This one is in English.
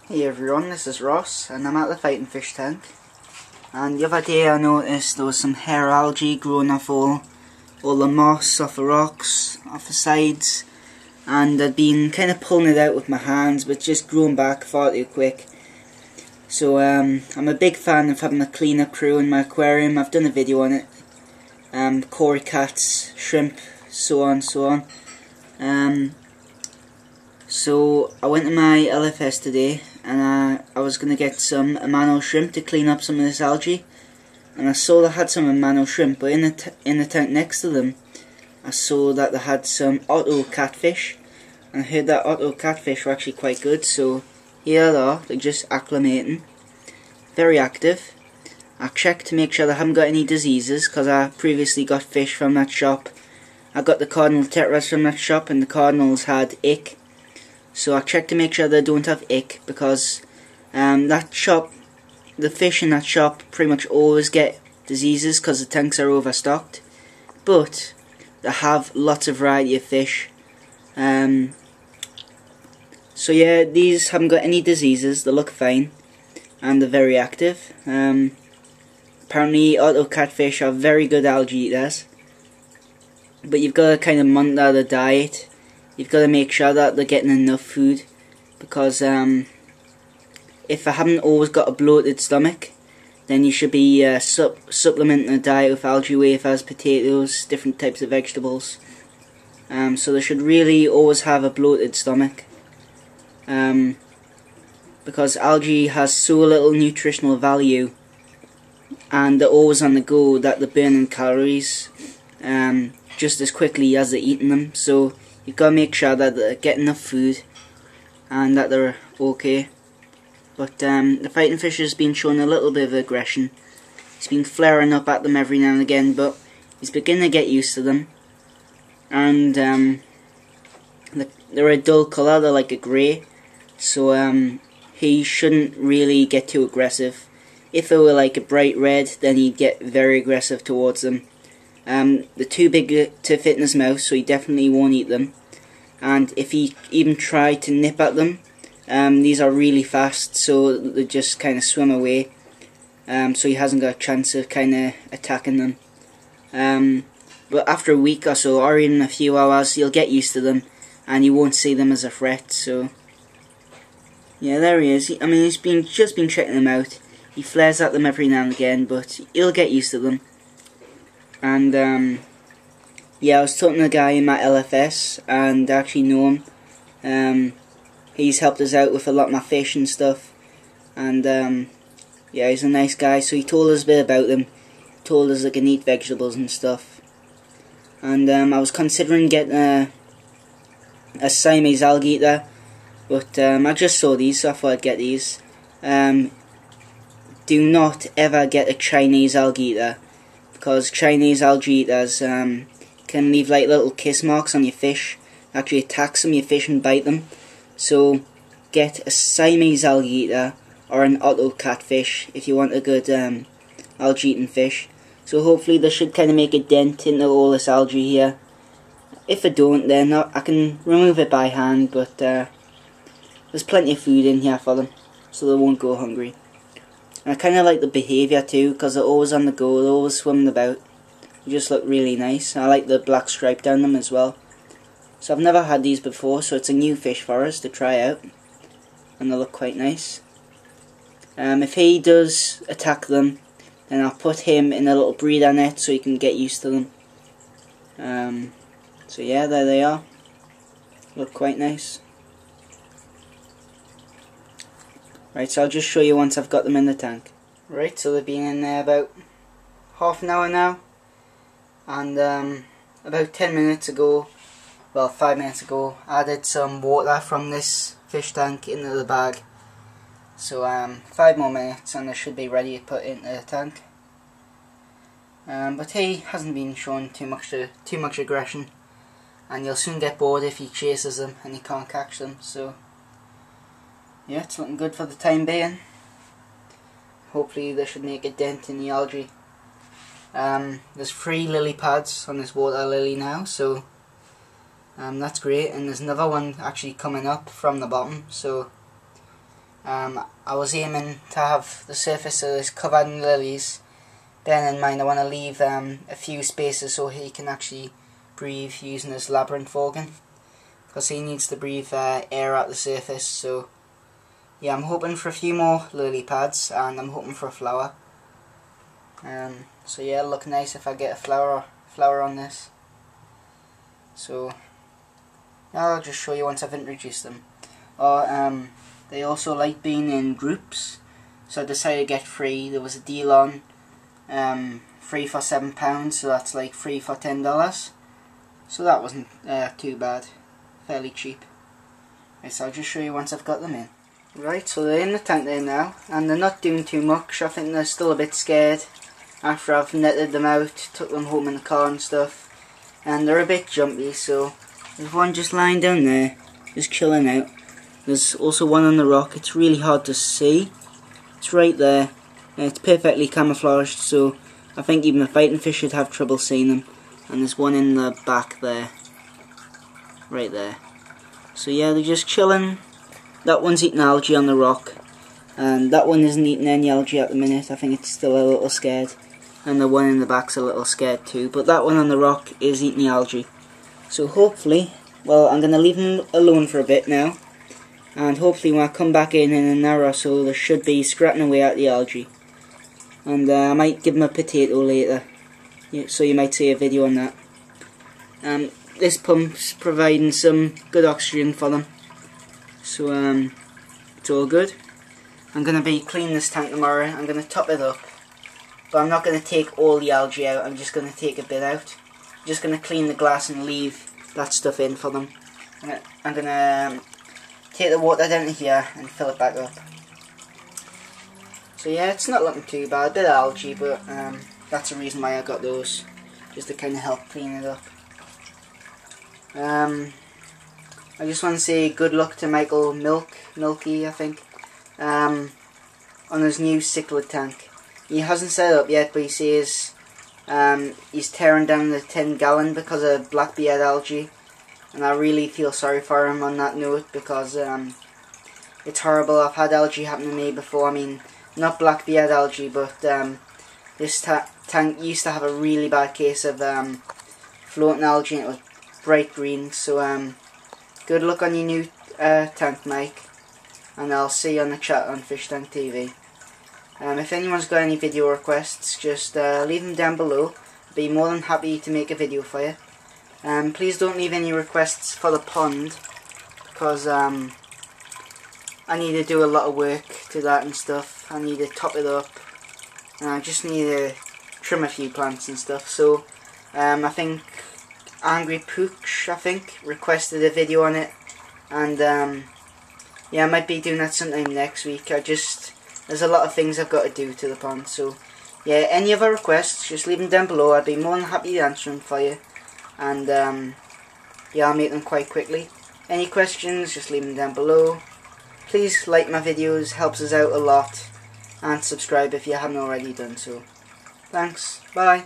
Hey everyone, this is Ross and I'm at the fighting fish tank. And the other day I noticed there was some hair algae growing off all the moss off the rocks, off the sides, and I'd been kind of pulling it out with my hands but just growing back far too quick. So I'm a big fan of having a cleanup crew in my aquarium. I've done a video on it. Cory cats, shrimp, so on. So I went to my LFS today and I was going to get some amano shrimp to clean up some of this algae, and I saw they had some amano shrimp, but in the tank next to them I saw that they had some otto catfish, and I heard that otto catfish were actually quite good, so here they are, they're just acclimating, very active. I checked to make sure they haven't got any diseases, because I previously got fish from that shop. I got the cardinal tetras from that shop and the cardinals had ick. So I checked to make sure they don't have ick, because that shop, the fish in that shop pretty much always get diseases because the tanks are overstocked. But they have lots of variety of fish. So yeah, these haven't got any diseases, they look fine and they're very active. Apparently otto catfish are very good algae eaters, but you've got to kind of monitor the diet. You've got to make sure that they're getting enough food, because if they haven't always got a bloated stomach, then you should be supplementing the diet with algae wafers, potatoes, different types of vegetables. So they should really always have a bloated stomach, because algae has so little nutritional value and they're always on the go that they're burning calories just as quickly as they're eating them. So you've got to make sure that they get enough food and that they're okay. But the fighting fish has been showing a little bit of aggression. He's been flaring up at them every now and again, but he's beginning to get used to them. And they're a dull colour, they're like a grey, so he shouldn't really get too aggressive. If they were like a bright red, then he'd get very aggressive towards them. They're too big to fit in his mouth, so he definitely won't eat them. And if he even tried to nip at them, these are really fast, so they just kind of swim away. So he hasn't got a chance of kind of attacking them. But after a week or so, or even a few hours, you'll get used to them, and you won't see them as a threat. So yeah, there he is. I mean, he's just been checking them out. He flares at them every now and again, but he'll get used to them. And yeah, I was talking to a guy in my LFS, and I actually know him. He's helped us out with a lot of my fish and stuff, and yeah, he's a nice guy. So he told us a bit about them. He told us they can eat vegetables and stuff. And I was considering getting a Siamese algae eater, but I just saw these, so I thought I'd get these. Do not ever get a Chinese algae eater, because Chinese algae eaters can leave like little kiss marks on your fish, actually attack some of your fish and bite them. So get a Siamese algae eater or an otto catfish if you want a good algae eating fish. So hopefully they should kind of make a dent into all this algae here. If they don't, then I can remove it by hand, but there's plenty of food in here for them, so they won't go hungry. And I kind of like the behaviour too, because they're always on the go, they're always swimming about. They just look really nice. I like the black stripe down them as well. So I've never had these before, so it's a new fish for us to try out. And they look quite nice. If he does attack them, then I'll put him in a little breeder net so he can get used to them. So yeah, there they are. Look quite nice. Right, so I'll just show you once I've got them in the tank. Right, so they've been in there about half an hour now, and about 10 minutes ago, well 5 minutes ago, I added some water from this fish tank into the bag. So 5 more minutes and they should be ready to put into the tank. But he hasn't been showing too much aggression, and you'll soon get bored if he chases them and he can't catch them. So yeah, it's looking good for the time being. Hopefully they should make a dent in the algae. There's 3 lily pads on this water lily now, so that's great, and there's another one actually coming up from the bottom, so I was aiming to have the surface of this covered in lilies. Bearing in mind I want to leave a few spaces so he can actually breathe using his labyrinth organ, because he needs to breathe air at the surface. So yeah, I'm hoping for a few more lily pads, and I'm hoping for a flower. So yeah, it'll look nice if I get a flower on this. So yeah, I'll just show you once I've introduced them. They also like being in groups, so I decided to get 3. There was a deal on 3 for £7, so that's like 3 for $10. So that wasn't too bad, fairly cheap. Right, so I'll just show you once I've got them in. Right, so they're in the tank there now, and they're not doing too much. I think they're still a bit scared after I've netted them out, took them home in the car and stuff, and they're a bit jumpy. So there's one just lying down there, just chilling out. There's also one on the rock. It's really hard to see. It's right there. It's perfectly camouflaged, so I think even a fighting fish should have trouble seeing them. And there's one in the back there, right there. So yeah, they're just chilling. That one's eating algae on the rock, and that one isn't eating any algae at the minute. I think it's still a little scared, and the one in the back's a little scared too. But that one on the rock is eating the algae. So hopefully, well, I'm going to leave them alone for a bit now, and hopefully when I come back in an hour or so, they should be scratching away at the algae. And I might give them a potato later, so you might see a video on that. This pump's providing some good oxygen for them, so it's all good. I'm going to be cleaning this tank tomorrow. I'm going to top it up, but I'm not going to take all the algae out. I'm just going to take a bit out. I'm just going to clean the glass and leave that stuff in for them. I'm going to take the water down to here and fill it back up. So yeah, it's not looking too bad. A bit of algae, but that's the reason why I got those, just to kind of help clean it up. I just want to say good luck to Michael Milky, I think, on his new cichlid tank. He hasn't set it up yet, but he says he's tearing down the 10-gallon because of blackbeard algae, and I really feel sorry for him on that note, because it's horrible. I've had algae happen to me before. I mean, not blackbeard algae, but this tank used to have a really bad case of floating algae, and it was bright green. So good luck on your new tank, Mike, and I'll see you on the chat on Fish Tank TV. If anyone's got any video requests, just leave them down below. I'll be more than happy to make a video for you. Please don't leave any requests for the pond, because I need to do a lot of work to that and stuff. I need to top it up, and I just need to trim a few plants and stuff. So I think Angry Pooch, requested a video on it, and yeah, I might be doing that sometime next week. There's a lot of things I've got to do to the pond. So yeah, any other requests, just leave them down below. I'd be more than happy to answer them for you, and yeah, I'll make them quite quickly. Any questions, just leave them down below. Please like my videos, helps us out a lot, and subscribe if you haven't already done so. Thanks, bye.